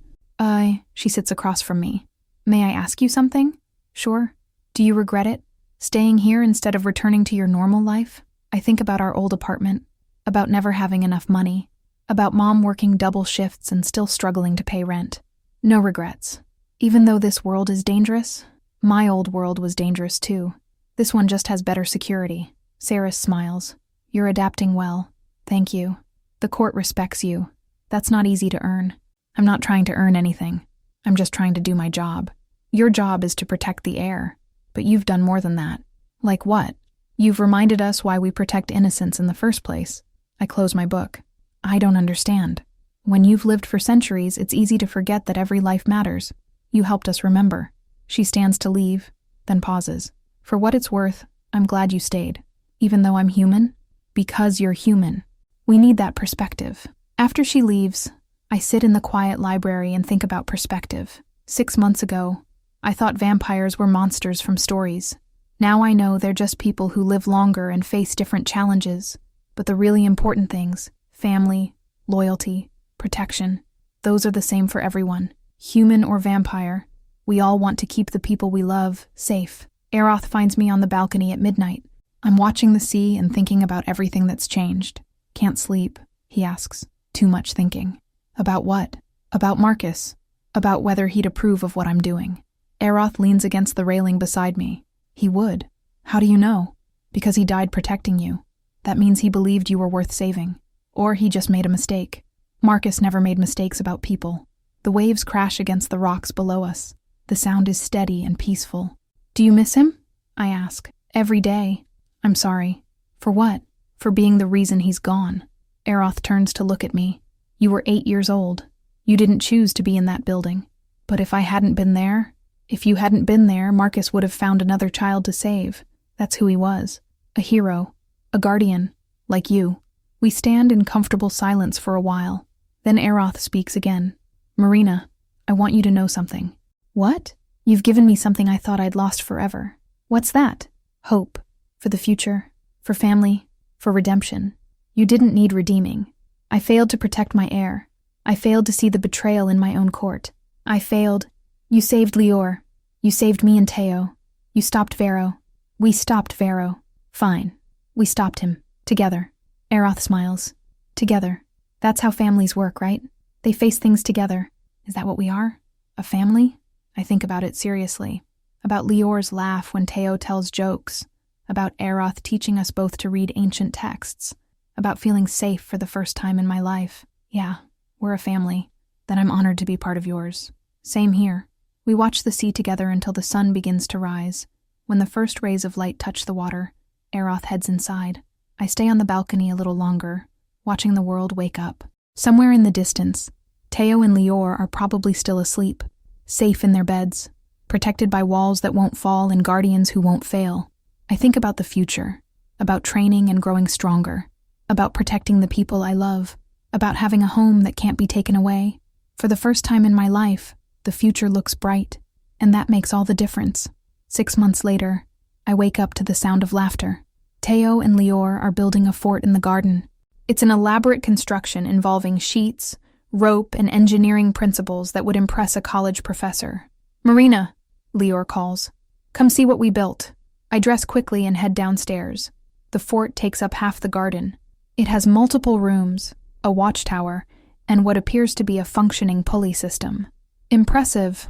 She sits across from me. May I ask you something? Sure. Do you regret it? Staying here instead of returning to your normal life? I think about our old apartment, about never having enough money, about Mom working double shifts and still struggling to pay rent. No regrets. Even though this world is dangerous, my old world was dangerous too. This one just has better security. Saris smiles. You're adapting well. Thank you. The court respects you. That's not easy to earn. I'm not trying to earn anything. I'm just trying to do my job. Your job is to protect the heir. But you've done more than that. Like what? You've reminded us why we protect innocence in the first place. I close my book. I don't understand. When you've lived for centuries, it's easy to forget that every life matters. You helped us remember. She stands to leave, then pauses. For what it's worth, I'm glad you stayed. Even though I'm human? Because you're human. We need that perspective. After she leaves, I sit in the quiet library and think about perspective. 6 months ago, I thought vampires were monsters from stories. Now I know they're just people who live longer and face different challenges. But the really important things, family, loyalty, protection, those are the same for everyone. Human or vampire, we all want to keep the people we love safe. Aeroth finds me on the balcony at midnight. I'm watching the sea and thinking about everything that's changed. Can't sleep, he asks. Too much thinking. About what? About Marcus. About whether he'd approve of what I'm doing. Aeroth leans against the railing beside me. He would. How do you know? Because he died protecting you. That means he believed you were worth saving. Or he just made a mistake. Marcus never made mistakes about people. The waves crash against the rocks below us. The sound is steady and peaceful. Do you miss him? I ask. Every day. I'm sorry. For what? For being the reason he's gone. Aeroth turns to look at me. You were 8 years old. You didn't choose to be in that building. But if I hadn't been there, if you hadn't been there, Marcus would have found another child to save. That's who he was. A hero. A guardian. Like you. We stand in comfortable silence for a while. Then Aeroth speaks again. Marina, I want you to know something. What? You've given me something I thought I'd lost forever. What's that? Hope. For the future. For family. For redemption. You didn't need redeeming. I failed to protect my heir. I failed to see the betrayal in my own court. I failed. You saved Lior. You saved me and Teo. You stopped Vero. We stopped Vero. Fine. We stopped him. Together. Aeroth smiles. Together. That's how families work, right? They face things together. Is that what we are? A family? I think about it seriously. About Lior's laugh when Teo tells jokes. About Aeroth teaching us both to read ancient texts. About feeling safe for the first time in my life. Yeah, we're a family. Then I'm honored to be part of yours. Same here. We watch the sea together until the sun begins to rise. When the first rays of light touch the water, Aeroth heads inside. I stay on the balcony a little longer, watching the world wake up. Somewhere in the distance, Teo and Lior are probably still asleep, safe in their beds, protected by walls that won't fall and guardians who won't fail. I think about the future, about training and growing stronger, about protecting the people I love, about having a home that can't be taken away. For the first time in my life, the future looks bright, and that makes all the difference. 6 months later, I wake up to the sound of laughter. Teo and Lior are building a fort in the garden. It's an elaborate construction involving sheets, rope, and engineering principles that would impress a college professor. Marina, Lior calls. Come see what we built. I dress quickly and head downstairs. The fort takes up half the garden. It has multiple rooms, a watchtower, and what appears to be a functioning pulley system. Impressive,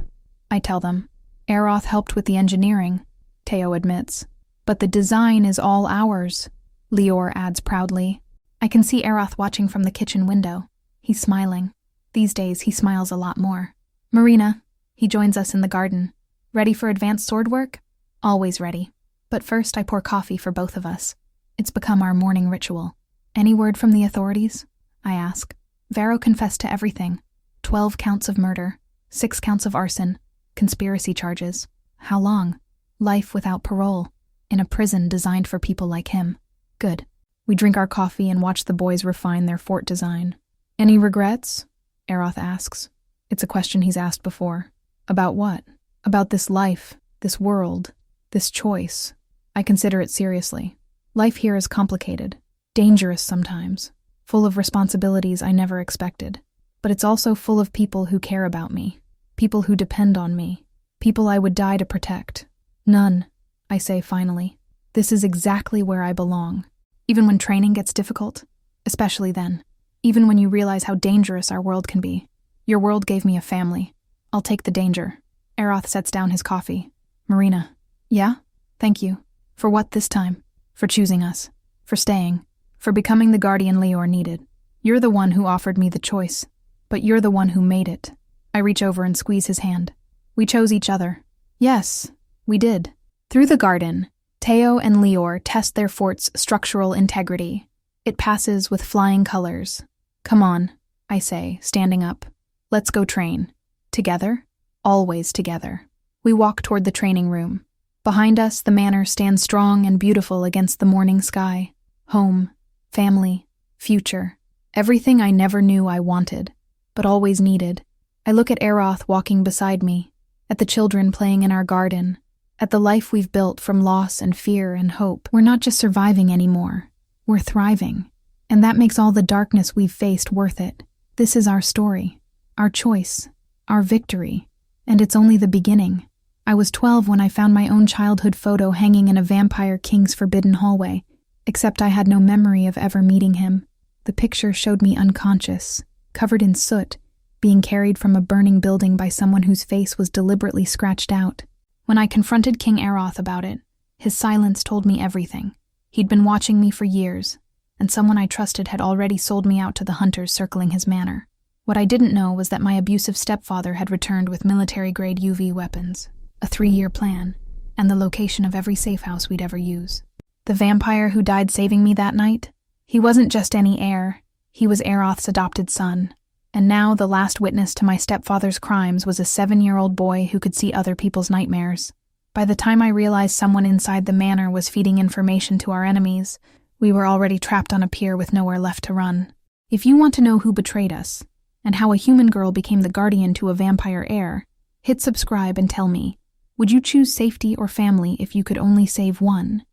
I tell them. Aeroth helped with the engineering, Teo admits. But the design is all ours, Lior adds proudly. I can see Aeroth watching from the kitchen window. He's smiling. These days, he smiles a lot more. Marina, he joins us in the garden. Ready for advanced sword work? Always ready. But first, I pour coffee for both of us. It's become our morning ritual. Any word from the authorities? I ask. Varro confessed to everything. 12 counts of murder, 6 counts of arson, conspiracy charges. How long? Life without parole, in a prison designed for people like him. Good. We drink our coffee and watch the boys refine their fort design. Any regrets? Aroth asks. It's a question he's asked before. About what? About this life, this world, this choice. I consider it seriously. Life here is complicated, dangerous sometimes, full of responsibilities I never expected. But it's also full of people who care about me, people who depend on me, people I would die to protect. None, I say finally. This is exactly where I belong. Even when training gets difficult, especially then. Even when you realize how dangerous our world can be. Your world gave me a family. I'll take the danger. Aroth sets down his coffee. Marina. Yeah? Thank you. For what this time? For choosing us. For staying. For becoming the guardian Leor needed. You're the one who offered me the choice. But you're the one who made it. I reach over and squeeze his hand. We chose each other. Yes, we did. Through the garden, Teo and Leor test their fort's structural integrity. It passes with flying colors. Come on, I say, standing up. Let's go train. Together? Always together. We walk toward the training room. Behind us, the manor stands strong and beautiful against the morning sky. Home, family, future. Everything I never knew I wanted, but always needed. I look at Aroth walking beside me, at the children playing in our garden, at the life we've built from loss and fear and hope. We're not just surviving anymore. We're thriving. And that makes all the darkness we've faced worth it. This is our story, our choice, our victory. And it's only the beginning. I was 12 when I found my own childhood photo hanging in a vampire king's forbidden hallway, except I had no memory of ever meeting him. The picture showed me unconscious, covered in soot, being carried from a burning building by someone whose face was deliberately scratched out. When I confronted King Aroth about it, his silence told me everything. He'd been watching me for years, and someone I trusted had already sold me out to the hunters circling his manor. What I didn't know was that my abusive stepfather had returned with military-grade UV weapons, a 3-year plan, and the location of every safe house we'd ever use. The vampire who died saving me that night? He wasn't just any heir. He was Aroth's adopted son. And now the last witness to my stepfather's crimes was a 7-year-old boy who could see other people's nightmares. By the time I realized someone inside the manor was feeding information to our enemies, we were already trapped on a pier with nowhere left to run. If you want to know who betrayed us, and how a human girl became the guardian to a vampire heir, hit subscribe and tell me, would you choose safety or family if you could only save one?